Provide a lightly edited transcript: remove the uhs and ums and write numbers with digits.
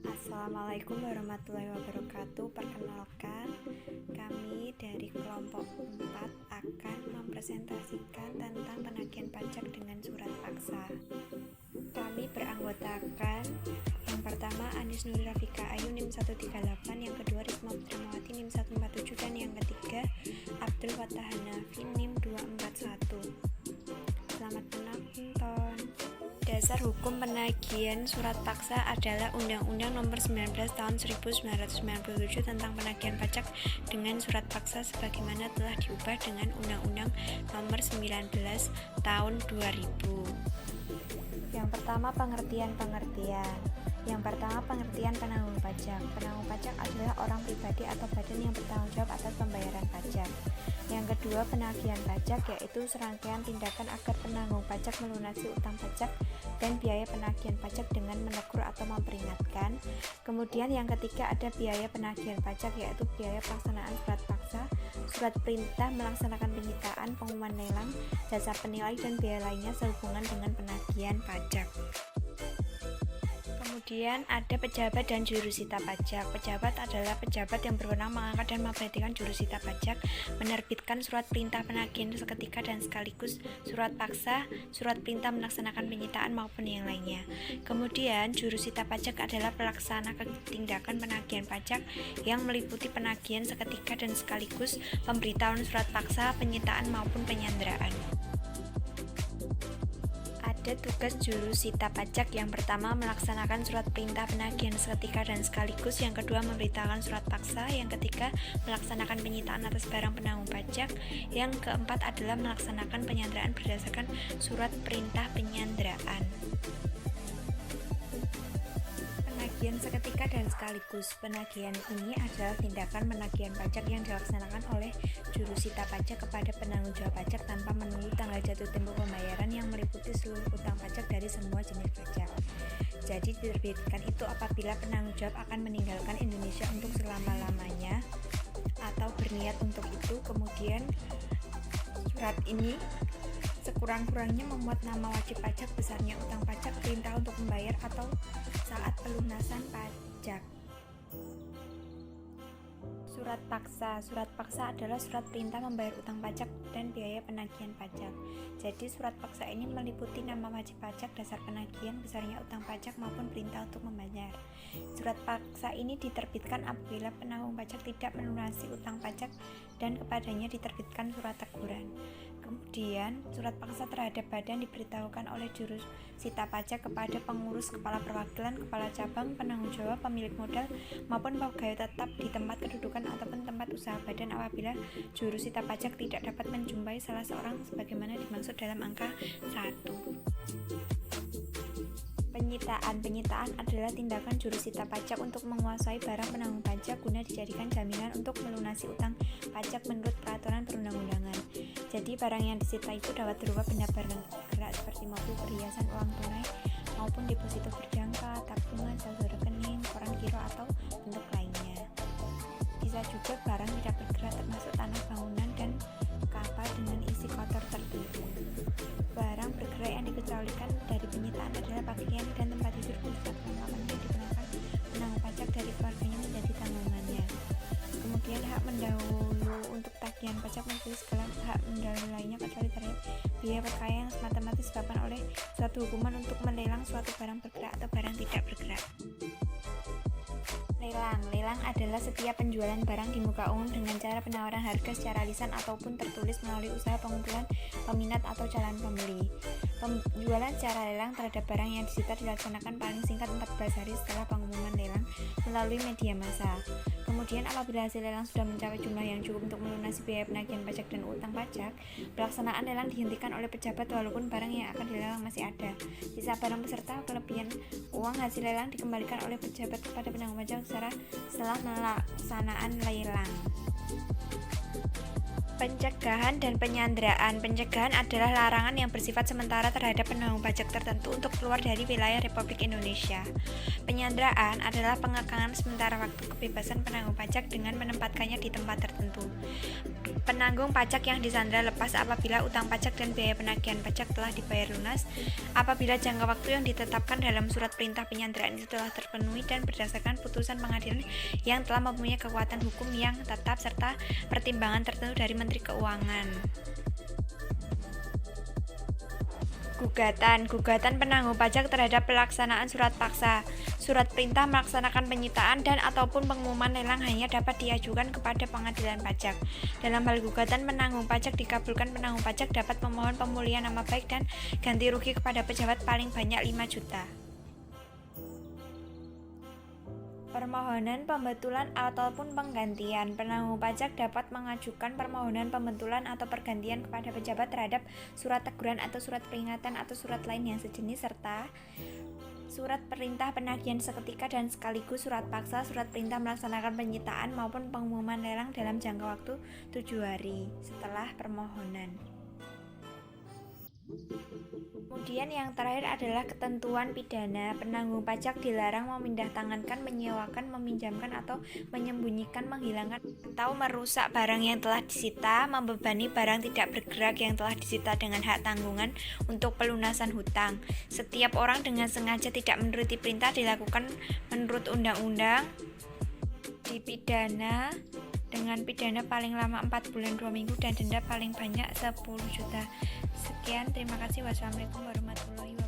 Assalamualaikum warahmatullahi wabarakatuh. Perkenalkan, kami dari kelompok 4 akan mempresentasikan tentang penagihan pajak dengan surat paksa. Kami beranggotakan yang pertama Anis Nuri Rafika Ayu NIM 138, yang kedua Risma Putramawati NIM 147, dan yang ketiga Abdul Fattah Hanafi NIM 241. Selamat menonton. Dasar hukum penagihan surat paksa adalah Undang-Undang Nomor 19 Tahun 1997 tentang penagihan pajak dengan surat paksa sebagaimana telah diubah dengan Undang-Undang Nomor 19 Tahun 2000. Yang pertama, pengertian. Yang pertama, pengertian penanggung pajak. Penanggung pajak adalah orang pribadi atau badan yang bertanggung jawab atas pembayaran pajak. Yang kedua, penagihan pajak, yaitu serangkaian tindakan agar penanggung pajak melunasi utang pajak dan biaya penagihan pajak dengan menegur atau memperingatkan. Kemudian yang ketiga, ada biaya penagihan pajak, yaitu biaya pelaksanaan surat paksa, surat perintah melaksanakan penyitaan, pengumuman lelang, jasa penilai, dan biaya lainnya sehubungan dengan penagihan pajak. Kemudian ada pejabat dan jurusita pajak. Pejabat adalah pejabat yang berwenang mengangkat dan memberhentikan jurusita pajak, menerbitkan surat perintah penagihan seketika dan sekaligus surat paksa, surat perintah melaksanakan penyitaan maupun yang lainnya. Kemudian jurusita pajak adalah pelaksana tindakan penagihan pajak yang meliputi penagihan seketika dan sekaligus pemberitahuan surat paksa, penyitaan maupun penyanderaan. Ada tugas jurusita pajak. Yang pertama, melaksanakan surat perintah penagihan seketika dan sekaligus. Yang kedua, memberitahukan surat paksa. Yang ketiga, melaksanakan penyitaan atas barang penanggung pajak. Yang keempat adalah melaksanakan penyanderaan berdasarkan surat perintah penyanderaan. Penagihan seketika dan sekaligus. Penagihan ini adalah tindakan penagihan pajak yang dilaksanakan oleh jurusita pajak kepada penanggung jawab pajak tanpa menunggu tanggal jatuh tempo pembayaran yang meliputi seluruh utang pajak dari semua jenis pajak. Jadi diterbitkan itu apabila penanggung jawab akan meninggalkan Indonesia untuk selama-lamanya atau berniat untuk itu. Kemudian surat ini sekurang-kurangnya memuat nama wajib pajak, besarnya utang pajak, perintah untuk membayar, atau saat pelunasan pajak. Surat paksa. Surat paksa adalah surat perintah membayar utang pajak dan biaya penagihan pajak. Jadi surat paksa ini meliputi nama wajib pajak, dasar penagihan, besarnya utang pajak maupun perintah untuk membayar. Surat paksa ini diterbitkan apabila penanggung pajak tidak melunasi utang pajak dan kepadanya diterbitkan surat teguran. Kemudian surat paksa terhadap badan diberitahukan oleh jurusita pajak kepada pengurus, kepala perwakilan, kepala cabang, penanggung jawab, pemilik modal maupun pegawai tetap di tempat kedudukan ataupun tempat usaha badan apabila jurusita pajak tidak dapat menjumpai salah seorang sebagaimana dimaksud dalam angka 1. Penyitaan adalah tindakan jurusita pajak untuk menguasai barang penanggung pajak guna dijadikan jaminan untuk melunasi utang pajak menurut peraturan perundang-undangan. Jadi barang yang disita itu dapat berupa benda bergerak seperti mobil, perhiasan, uang tunai maupun deposito berjangka, tabungan, saldo rekening, koran giro atau bentuk lainnya. Bisa juga barang tidak bergerak termasuk tanah bangunan dan kapal dengan isi kotor tertentu. Barang bergerak yang dikecualikan dari penyitaan adalah pakaian dan tempat tidur khusus yang digunakan penanggung pajak dari keluarganya menjadi tanggungannya. Kemudian hak mendahulu untuk tagihan pajak meliputi segala hak mendahulu lainnya kecuali terhadap biaya perkara yang semata-mata disebabkan oleh suatu hukuman untuk melelang suatu barang bergerak atau barang tidak bergerak. Lelang adalah setiap penjualan barang di muka umum dengan cara penawaran harga secara lisan ataupun tertulis melalui usaha pengumpulan peminat atau calon pembeli. Penjualan secara lelang terhadap barang yang disita dilaksanakan paling singkat 14 hari setelah pengumuman lelang melalui media massa. Kemudian apabila hasil lelang sudah mencapai jumlah yang cukup untuk melunasi biaya penagihan pajak dan utang pajak, pelaksanaan lelang dihentikan oleh pejabat walaupun barang yang akan dilelang masih ada. Sisa barang beserta kelebihan uang hasil lelang dikembalikan oleh pejabat kepada penanggung pajak setelah melaksanaan lelang. Pencegahan dan penyanderaan. Pencegahan adalah larangan yang bersifat sementara terhadap penanggung pajak tertentu untuk keluar dari wilayah Republik Indonesia. Penyanderaan adalah pengekangan sementara waktu kebebasan penanggung pajak dengan menempatkannya di tempat tertentu. Penanggung pajak yang disandera lepas apabila utang pajak dan biaya penagihan pajak telah dibayar lunas, apabila jangka waktu yang ditetapkan dalam surat perintah penyanderaan itu telah terpenuhi dan berdasarkan putusan pengadilan yang telah mempunyai kekuatan hukum yang tetap serta pertimbangan tertentu dari Menteri Keuangan. Gugatan penanggung pajak terhadap pelaksanaan surat paksa. Surat perintah melaksanakan penyitaan dan ataupun pengumuman lelang hanya dapat diajukan kepada pengadilan pajak. Dalam hal gugatan penanggung pajak dikabulkan, penanggung pajak dapat memohon pemulihan nama baik dan ganti rugi kepada pejabat paling banyak 5 juta. Permohonan pembetulan ataupun penggantian. Penanggung pajak dapat mengajukan permohonan pembetulan atau pergantian kepada pejabat terhadap surat teguran atau surat peringatan atau surat lain yang sejenis serta surat perintah penagihan seketika dan sekaligus surat paksa, surat perintah melaksanakan penyitaan maupun pengumuman lelang dalam jangka waktu 7 hari setelah permohonan. Kemudian yang terakhir adalah ketentuan pidana. Penanggung pajak dilarang memindahtangankan, menyewakan, meminjamkan atau menyembunyikan, menghilangkan atau merusak barang yang telah disita, membebani barang tidak bergerak yang telah disita dengan hak tanggungan untuk pelunasan hutang. Setiap orang dengan sengaja tidak menuruti perintah dilakukan menurut undang-undang dipidana dengan pidana paling lama 4 bulan 2 minggu dan denda paling banyak 10 juta. Sekian, terima kasih. Wassalamualaikum warahmatullahi wabarakatuh.